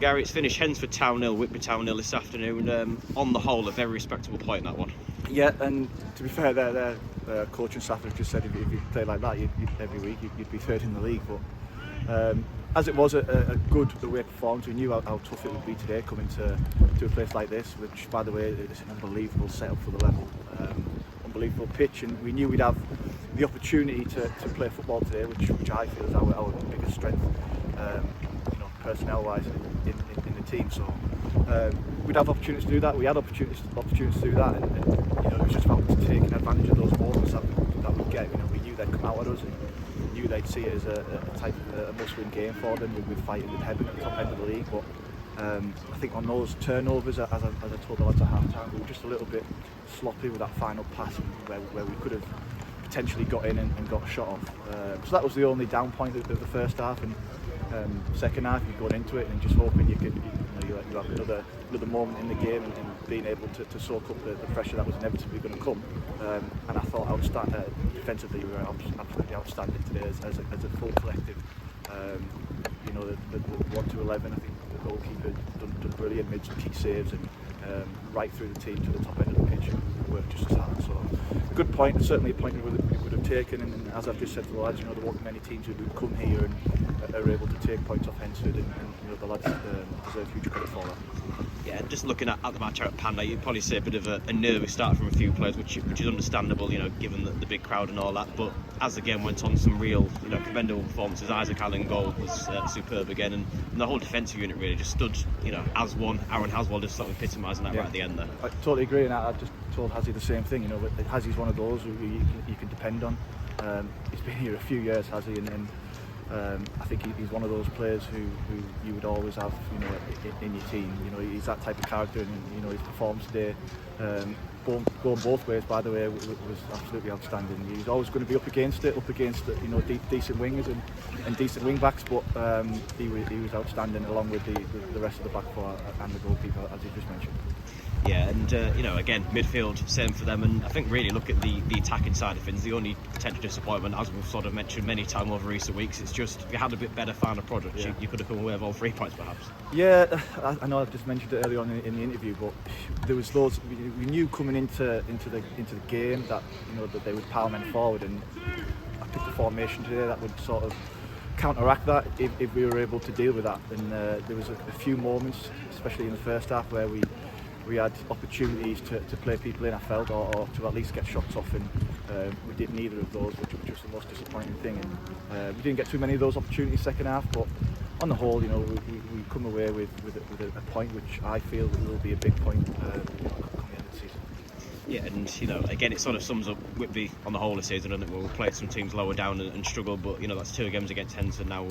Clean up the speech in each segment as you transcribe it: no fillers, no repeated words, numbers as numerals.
Gary, it's finished Hednesford Town 0, Whitby Town 0 this afternoon. On the whole, a very respectable point in that one. Yeah, and to be fair, their coach and staff have just said if you play like that every week, you'd be third in the league. But as it was a good away performance, we knew how tough it would be today coming to a place like this, which, by the way, is an unbelievable setup for the level. Unbelievable pitch, and we knew we'd have the opportunity to play football today, which I feel is our biggest strength, personnel-wise in the team. So we'd have opportunities to do that. We had opportunities to do that, and it was just about taking advantage of those moments that we'd get. We knew they'd come out at us, and knew they'd see it as a type of a must-win game for them. With fighting with Hednesford at the top end of the league, but I think on those turnovers, as I told the lads at half-time, we were just a little bit sloppy with that final pass where we could have potentially got in and got shot off. So that was the only down point of the first half, and second half you're going into it and just hoping you have another moment in the game and being able to soak up the pressure that was inevitably going to come. And I thought defensively we were absolutely outstanding today as a full collective. The 1-11, I think the goalkeeper done brilliant, made some key saves, and right through the team to the top end of the pitch, and worked just as hard. So good point, certainly a point we would have taken, and as I've just said to the lads, there weren't many teams who would come here and are able to take points off Hednesford, and the lads deserve huge credit for that. Yeah, just looking at the match out at Panda, you'd probably say a bit of a nervous start from a few players, which is understandable, given the big crowd and all that. But as the game went on, some real, commendable performances. Isaac Allen goal was superb again, and the whole defensive unit really just stood, as one. Aaron Haswell just sort of epitomising that right at the end there. I totally agree, and I just told Hazzy the same thing. Hazzy's one of those who you can depend on. He's been here a few years, Hazzy, and I think he's one of those players who you would always have, in your team. He's that type of character, and his performance today, going both ways, by the way, was absolutely outstanding. He's always going to be up against decent wingers and decent wing backs, but he was outstanding along with the rest of the back four and the goalkeeper, as you just mentioned. Yeah, and again, midfield, same for them, and I think really look at the attacking side of things. The only potential disappointment, as we've sort of mentioned many times over recent weeks, it's just if you had a bit better final product, you could have come away with all 3 points perhaps. Yeah, I know I've just mentioned it earlier on in the interview, but there was those we knew coming into the game that that they would power men forward, and I picked a formation today that would sort of counteract that if we were able to deal with that. And there was a few moments, especially in the first half, where we had opportunities to play people in, I felt, or to at least get shots off, and we did neither of those, which was the most disappointing thing. And we didn't get too many of those opportunities second half, but on the whole, we come away with a point which I feel will be a big point come the end of the season. Yeah, and again, it sort of sums up Whitby on the whole of the season, doesn't it? We've played some teams lower down and struggled, but that's 2 games against Hednesford now.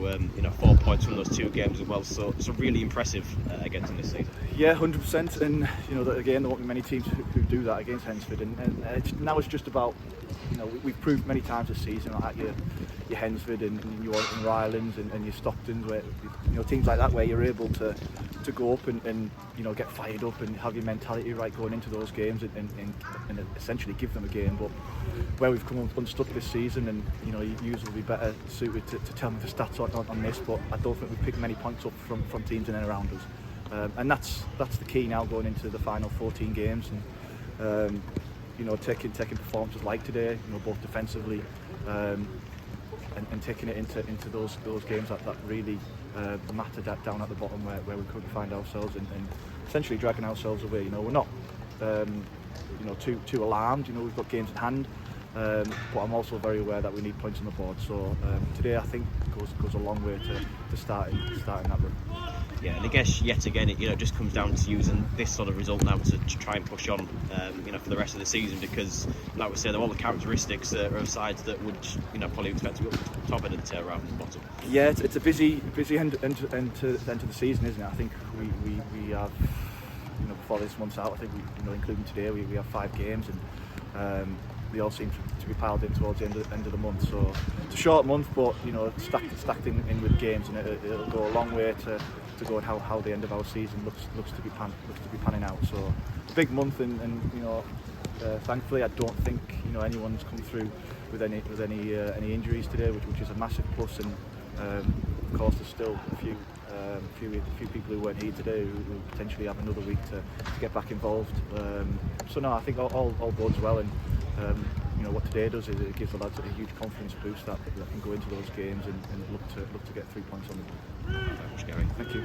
4 points from those 2 games as well, so it's a really impressive against them this season. Yeah, 100%, and again, there won't be many teams who do that against Hednesford, and now it's just about we've proved many times this season at your Hednesford and your Rylands and your Stocktons, where teams like that, where you're able to go up and get fired up and have your mentality right going into those games and essentially give them a game. But where we've come unstuck this season, and you usually be better suited to tell me the stats on this, but I don't think we've picked many points up from teams in and around us, and that's the key now going into the final 14 games, and taking performances like today, both defensively and taking it into those games that really mattered down at the bottom where we couldn't find ourselves, and essentially dragging ourselves away. We're not too alarmed. We've got games in hand, but I'm also very aware that we need points on the board. So today I think goes a long way to starting that run. Yeah, and I guess yet again it just comes down to using this sort of result now to try and push on for the rest of the season, because like we said, all the characteristics are of sides that would probably expect to go up the top end of the tail rather than the bottom. Yeah, it's a busy end to the season, isn't it? I think we have before this month's out, I think including today, we have 5 games, and they all seem to be piled in towards the end of the month. So it's a short month, but stacked in with games, and it'll go a long way to go on how the end of our season looks to be panning out. So a big month, and thankfully I don't think anyone's come through with any injuries today, which is a massive plus, and of course there's still a few people who weren't here today who potentially have another week to get back involved. So no, I think all bodes well, and what today does is it gives the lads a huge confidence boost that they can go into those games and look to get 3 points on the board. Thank you very much, Gary. Thank you.